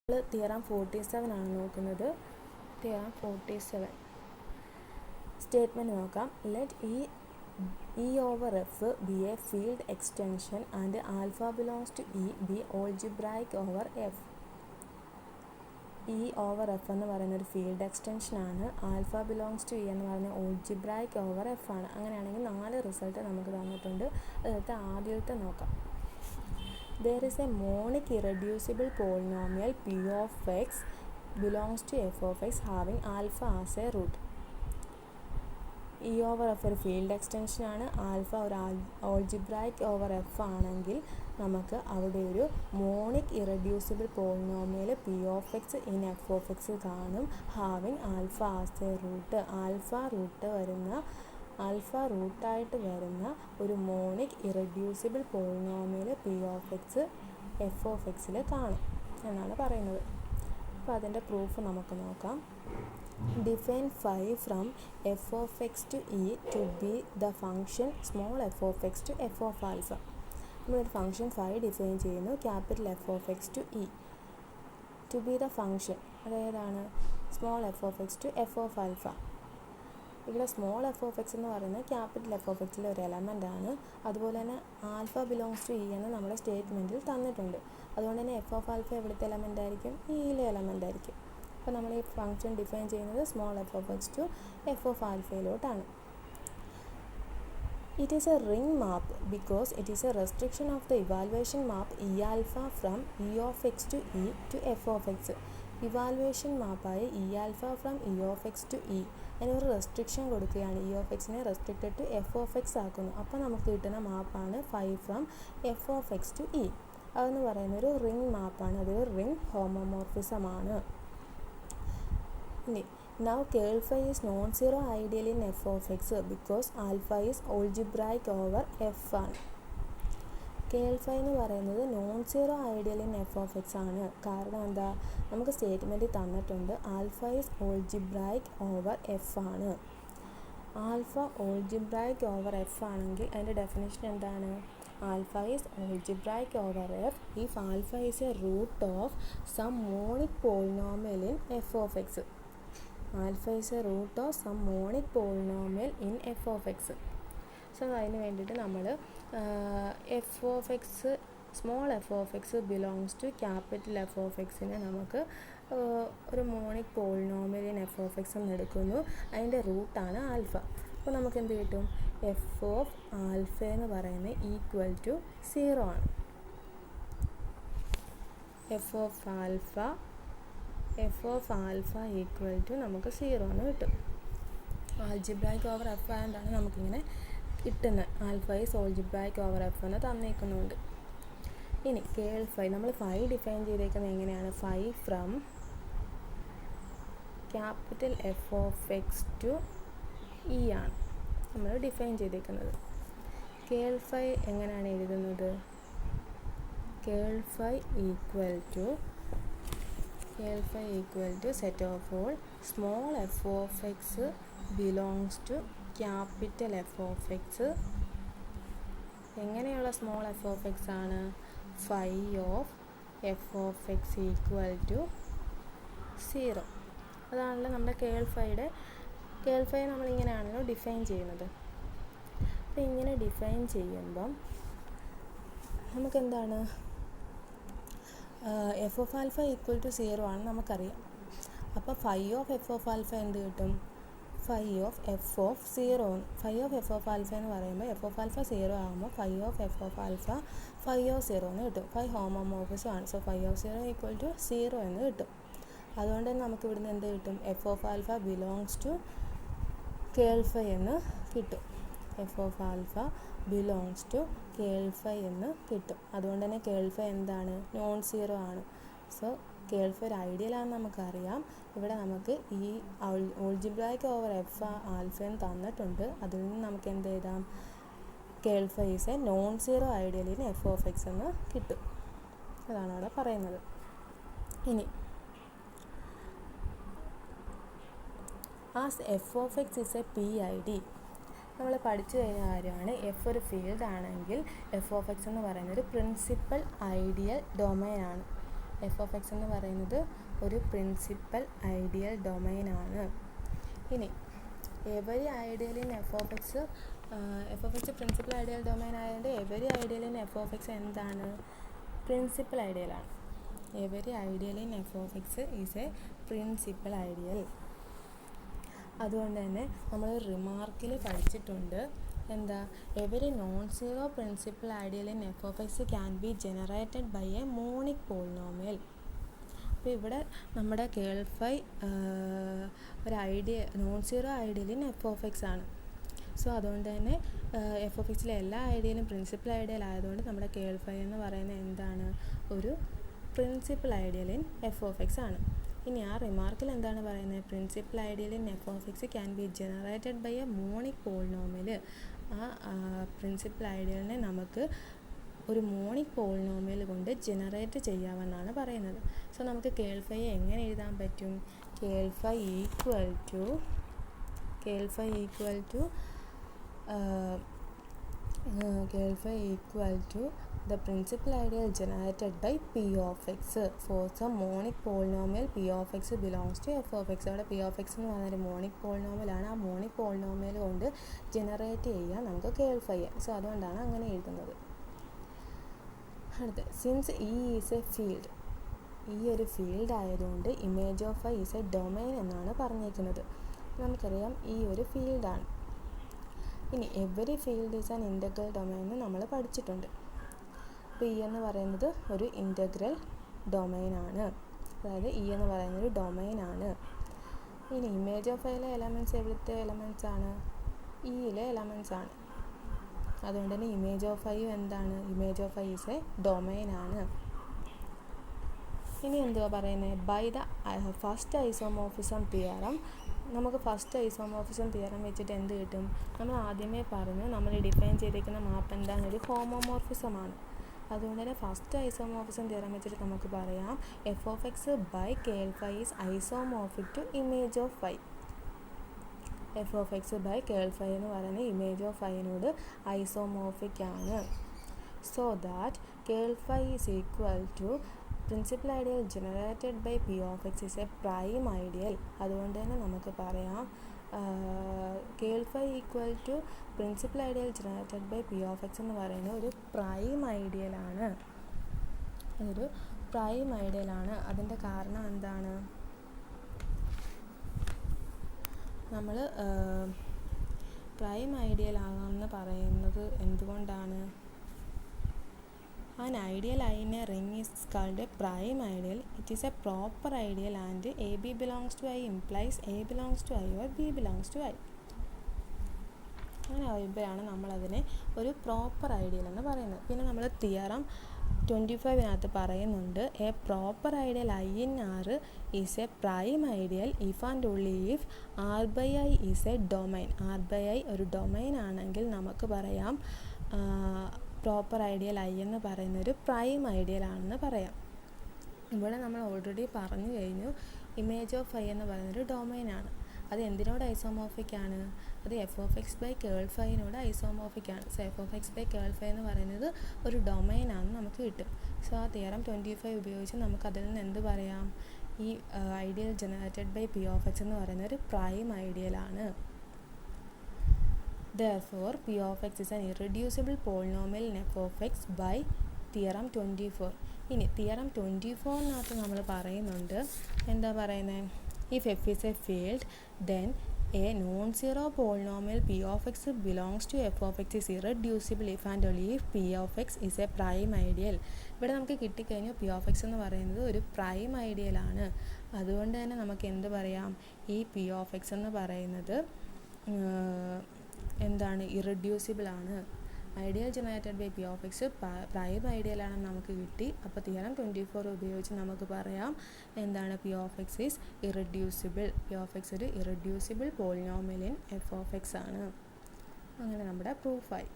Theorem 47 ആണ് നോക്കുന്നത്. Theorem 47 statement നോക്കാം. Let E over F be a field extension and alpha belongs to E be algebraic over F. E over F എന്ന് പറയുന്ന ഒരു field extension ആണ്. Alpha belongs to E എന്ന് പറയുന്ന algebraic over F ആണ്. അങ്ങനെയാണെങ്കിൽ 4 result നമുക്ക് തന്നിട്ടുണ്ട്. അതിനകത്ത് ആദ്യത്തെ നോക്കാം. There is a monic irreducible polynomial P of X belongs to F of X having alpha as a root. E over F ഒരു ഫീൽഡ് എക്സ്റ്റൻഷൻ ആണ്. ആൽഫ ഒരു ഓൾജിബ്രായിക് ഓവർ എഫ് ആണെങ്കിൽ നമുക്ക് അവിടെ ഒരു monic irreducible polynomial P of X in F of X കാണും. Having alpha as a root. Alpha റൂട്ടായിട്ട് വരുന്ന ഒരു monic irreducible polynomial P of X F of എക്സിൽ കാണും എന്നാണ് പറയുന്നത്. അപ്പോൾ അതിൻ്റെ പ്രൂഫ് നമുക്ക് നോക്കാം. Define phi from f of x to E to be the function small f of x to f of alpha. നമ്മളൊരു ഫംഗ്ഷൻ phi ഡിഫൈൻ ചെയ്യുന്നു. Capital F of X to E to be the function അതേതാണ് small F of X to F of alpha. ഇവിടെ small F of X എന്ന് പറയുന്നത് capital F of എക്സിലെ ഒരു element ആണ്. അതുപോലെ തന്നെ ആൽഫ ബിലോങ്സ് ടു ഇ എന്ന് നമ്മുടെ സ്റ്റേറ്റ്മെൻറ്റിൽ തന്നിട്ടുണ്ട്. അതുകൊണ്ട് തന്നെ എഫ് ഓഫ് ആൽഫ എവിടുത്തെ എലമെൻ്റ് ആയിരിക്കും? ഇയിലെ എലമെൻ്റ് ആയിരിക്കും. അപ്പോൾ നമ്മൾ ഈ ഫംഗ്ഷൻ ഡിഫൈൻ ചെയ്യുന്നത് small F of X to F of ആൽഫയിലോട്ടാണ്. It is a ring map because it is a restriction of the evaluation map E alpha from E of X to E to F of X. Evaluation മാപ്പായ E alpha from E of X to E അതിനൊരു റെസ്ട്രിക്ഷൻ കൊടുക്കുകയാണ്. E of എക്സിനെ restricted to F of X ആക്കുന്നു. അപ്പോൾ നമുക്ക് കിട്ടുന്ന മാപ്പാണ് phi from F of X to E. അതെന്ന് പറയുന്ന ഒരു റിംഗ് മാപ്പാണ്. അതൊരു റിംഗ് ഹോമോമോർഫിസമാണ്. Now curl phi is non-zero ideal in f of x because alpha is algebraic over f ആണ്. കേൾ ഫൈ എന്ന് പറയുന്നത് non zero ideal in F of X ആണ്. കാരണം എന്താ? നമുക്ക് സ്റ്റേറ്റ്മെൻറ്റ് തന്നിട്ടുണ്ട് alpha is algebraic over F ആണ്. ആൽഫ ഓൾജിബ്രായിക് ഓവർ എഫ് ആണെങ്കിൽ അതിൻ്റെ ഡെഫിനിഷൻ എന്താണ്? Alpha is algebraic over F if alpha is a root of some monic polynomial in F of X. Alpha is a root of some monic polynomial in F of X. So അതിന് വേണ്ടിയിട്ട് നമ്മൾ F of X small F of X belongs to capital F of എക്സിനെ നമുക്ക് ഒരു monic polynomial in F of X എന്ന് എടുക്കുന്നു. അതിൻ്റെ റൂട്ടാണ് ആൽഫ. അപ്പോൾ നമുക്ക് എന്ത് കിട്ടും? എഫ് ഓഫ് ആൽഫ എന്ന് പറയുന്നത് ഈക്വൽ ടു 0 ആണ്. F of alpha equal to നമുക്ക് 0 എന്ന് കിട്ടും. ആൽജിബ്രായിക് ഓവർ എഫ് ആയതുകൊണ്ടാണ് നമുക്കിങ്ങനെ കിട്ടുന്നത്. Alpha is algebraic over F എന്ന് തന്നേക്കുന്നുണ്ട്. ഇനി കേൾ ഫൈ നമ്മൾ ഫൈ ഡിഫൈൻ ചെയ്തേക്കുന്നത് എങ്ങനെയാണ്? Phi from capital F of X to E ആണ് നമ്മൾ ഡിഫൈൻ ചെയ്തേക്കുന്നത്. കേൾ ഫൈ എങ്ങനെയാണ് എഴുതുന്നത്? Ker phi equal to set of all small f of x belongs to capital f of x. എങ്ങനെയുള്ള small F of X ആണ്? Phi of F of X equal to 0. അതാണല്ലോ നമ്മുടെ കേൾ phi നമ്മളിങ്ങനെയാണല്ലോ define ചെയ്യുന്നത്. അപ്പോൾ ഇങ്ങനെ define ചെയ്യുമ്പം നമുക്കെന്താണ്? F of alpha equal to 0 ആണ് നമുക്കറിയാം. അപ്പോൾ phi of F of alpha എന്ത് കിട്ടും? Phi of F of 0. Phi of F of alpha എന്ന് പറയുമ്പോൾ എഫ് ഓഫ് ആൽഫ 0 ആകുമ്പോൾ phi of F of alpha phi of 0 എന്ന് കിട്ടും. ഫൈ ഹോമോമോർഫിസം ആണ്. So phi of 0 equal to 0 എന്ന് കിട്ടും. അതുകൊണ്ട് തന്നെ നമുക്ക് ഇവിടുന്ന് എന്ത് കിട്ടും? F of alpha belongs to ker phi എന്ന് കിട്ടും. F of alpha belongs to ker phi എന്ന് കിട്ടും. അതുകൊണ്ട് തന്നെ കേൾ ഫൈ എന്താണ്? നോൺ സീറോ ആണ്. സോ കേൾ ഫൈ ഒരു ഐഡിയൽ ആണെന്ന് നമുക്കറിയാം. ഇവിടെ നമുക്ക് ഈ ഓൾജിബ്രായിക് ഓവർ എഫ് ആൽഫ എന്ന് തന്നിട്ടുണ്ട്. അതിൽ നിന്ന് നമുക്ക് എന്ത് എഴുതാം? Ker phi is a non zero ideal in F of X എന്ന് കിട്ടും. അതാണ് അവിടെ പറയുന്നത്. ഇനി as F of X is a PID നമ്മൾ പഠിച്ചു കഴിഞ്ഞ കാര്യമാണ്. എഫ് ഒരു ഫീൽഡ് ആണെങ്കിൽ എഫ് ഓഫ് എക്സ് എന്ന് പറയുന്നത് ഒരു പ്രിൻസിപ്പൽ ഐഡിയൽ ഡൊമൈൻ ആണ്. എഫ് ഓഫ് എക്സ് എന്ന് പറയുന്നത് ഒരു പ്രിൻസിപ്പൽ ഐഡിയൽ ഡൊമൈനാണ്. ഇനി every ideal in F of X principal ideal domain ആയതുകൊണ്ട് every ideal in F of X എന്താണ്? പ്രിൻസിപ്പൽ ഐഡിയലാണ്. Every ideal in F of X is a principal ideal. അതുകൊണ്ട് തന്നെ നമ്മൾ റിമാർക്കിൽ പഠിച്ചിട്ടുണ്ട് എന്താ? Every non zero principal ideal in F of X can be generated by a monic polynomial. അപ്പോൾ ഇവിടെ നമ്മുടെ കേൾഫൈ ഒരു non zero ideal in F of X ആണ്. സോ അതുകൊണ്ട് തന്നെ എഫ് ഓഫ് എക്സിലെ എല്ലാ ഐഡിയലും പ്രിൻസിപ്പൽ ഐഡിയൽ ആയതുകൊണ്ട് നമ്മുടെ കേൾഫൈ എന്ന് പറയുന്നത് എന്താണ്? ഒരു principal ideal in F of X ആണ്. ഇനി ആ റിമാർക്കിൽ എന്താണ് പറയുന്നത്? Principal ideal in F of X can be generated by a monic polynomial. ആ പ്രിൻസിപ്പൽ ഐഡിയലിനെ നമുക്ക് ഒരു മോണിക് പോളിനോമിയൽ കൊണ്ട് ജനറേറ്റ് ചെയ്യാമെന്നാണ് പറയുന്നത്. സോ നമുക്ക് കേൾഫൈ എങ്ങനെ എഴുതാൻ പറ്റും? Ker phi equal to the principal ideal generated by P of x for some monic polynomial P of x belongs to F of x. അവിടെ P of x എന്ന് പറയുന്നൊരു മോണിക് പോളിനോമിയലാണ്. ആ മോണിക് പോളിനോമിയൽ കൊണ്ട് ജനറേറ്റ് ചെയ്യാൻ നമുക്ക് കേൾഫൈ. സോ അതുകൊണ്ടാണ് അങ്ങനെ എഴുതുന്നത്. അടുത്ത, since E is A field, ഈ ഒരു ഫീൽഡ് ആയതുകൊണ്ട് image of I is a domain എന്നാണ് പറഞ്ഞേക്കുന്നത്. നമുക്കറിയാം ഈ ഒരു ഫീൽഡാണ്. ഇനി every field is an integral domain എന്ന് നമ്മൾ പഠിച്ചിട്ടുണ്ട്. അപ്പോൾ ഇ എന്ന് പറയുന്നത് ഒരു ഇൻ്റഗ്രൽ ഡൊമൈനാണ്, അതായത് ഇ എന്ന് പറയുന്നൊരു ഡൊമൈനാണ്. ഇനി ഇമേജ് ഓഫ് ഐയിലെ എലമെൻറ്റ്സ് എവിടുത്തെ എലമെൻറ്റ്സ് ആണ്? ഇയിലെ എലമെൻറ്റ്സ് ആണ്. അതുകൊണ്ട് തന്നെ ഇമേജ് ഓഫ് ഐ എന്താണ്? Image of I is a ഡൊമൈനാണ്. ഇനി എന്തുവാ പറയുന്നത്? By the first isomorphism theorem. നമുക്ക് ഫസ്റ്റ് ഐസോമോർഫിസം തിയറം വെച്ചിട്ട് എന്ത് കിട്ടും? നമ്മൾ ആദ്യമേ പറഞ്ഞു നമ്മൾ ഡിഫൈൻ ചെയ്തിരിക്കുന്ന മാപ്പ് എന്താണ്? ഒരു ഹോമോമോർഫിസമാണ്. അതുകൊണ്ട് തന്നെ ഫസ്റ്റ് ഐസോമോർഫിസം തിയറം വെച്ചിട്ട് നമുക്ക് പറയാം F of X by ker phi is isomorphic to image of I. F of X by ker phi എന്ന് പറയുന്നത് ഇമേജ് ഓഫ് ഐനോട് ഐസോമോർഫിക് ആണ്. So that ker phi is equal to principal ideal generated by P of X is a prime ideal. അതുകൊണ്ട് തന്നെ നമുക്ക് പറയാം ker phi equal to principal ideal generated by P of X എന്ന് പറയുന്നത് ഒരു പ്രൈം ഐഡിയലാണ്. അതൊരു പ്രൈം ഐഡിയലാണ്. അതിൻ്റെ കാരണം എന്താണ്? നമ്മൾ പ്രൈം ഐഡിയൽ ആകാമെന്ന് പറയുന്നത് എന്തുകൊണ്ടാണ്? An ideal I in a ring is called a prime ideal. It is a proper ideal and AB belongs to I implies A belongs to I or B belongs to I. അങ്ങനെ ആകുമ്പോഴാണ് നമ്മളതിനെ ഒരു proper ideal എന്ന് പറയുന്നത്. പിന്നെ നമ്മൾ theorem 25 പറയുന്നുണ്ട് a proper ideal I in R is a prime ideal if and only if R by I is a domain. R by I ഒരു ഡൊമൈൻ ആണെങ്കിൽ നമുക്ക് പറയാം പ്രോപ്പർ ഐഡിയൽ ഐ എന്ന് പറയുന്നൊരു പ്രൈം ഐഡിയൽ ആണെന്ന് പറയാം. ഇവിടെ നമ്മൾ ഓൾറെഡി പറഞ്ഞു കഴിഞ്ഞു ഇമേജ് ഓഫ് ഐ എന്ന് പറയുന്നൊരു ഡൊമൈനാണ്. അത് എന്തിനോട് ഐസോമോർഫിക് ആണ്? അത് എഫ് ഓഫ് എക്സ് ബൈ കേൾഫൈനോട് ഐസോമോർഫിക് ആണ്. So F of X by ker phi എന്ന് പറയുന്നത് ഒരു ഡൊമൈനാണെന്ന് നമുക്ക് കിട്ടും. സോ ആ തിയറം 25 ഉപയോഗിച്ച് നമുക്കതിൽ നിന്ന് എന്ത് പറയാം? ഈ ideal generated by P of X എന്ന് പറയുന്ന ഒരു പ്രൈം ഐഡിയലാണ്. Therefore, P of x is an irreducible polynomial in f of x by theorem 24. ഇനി തിയറം 24 നമ്മൾ പറയുന്നുണ്ട് എന്താ പറയുന്നത്? If f is a field, then a non-zero polynomial P of x belongs to f of x is irreducible if and only if P of x is a prime ideal. ഇവിടെ നമുക്ക് കിട്ടിക്കഴിഞ്ഞു P of x എന്ന് പറയുന്നത് ഒരു prime ideal ആണ്. അതുകൊണ്ട് തന്നെ നമുക്ക് എന്ത് പറയാം? ഈ P of x എന്ന് പറയുന്നത് എന്താണ്? ഇറെഡ്യൂസിബിൾ ആണ്. Ideal generated by P of X prime ideal ആണെന്ന് നമുക്ക് കിട്ടി. അപ്പോൾ തിയറം 24 ഉപയോഗിച്ച് നമുക്ക് പറയാം എന്താണ്? P of X is irreducible. P of X ഒരു irreducible polynomial in F of X ആണ്. അങ്ങനെ നമ്മുടെ പ്രൂഫായി.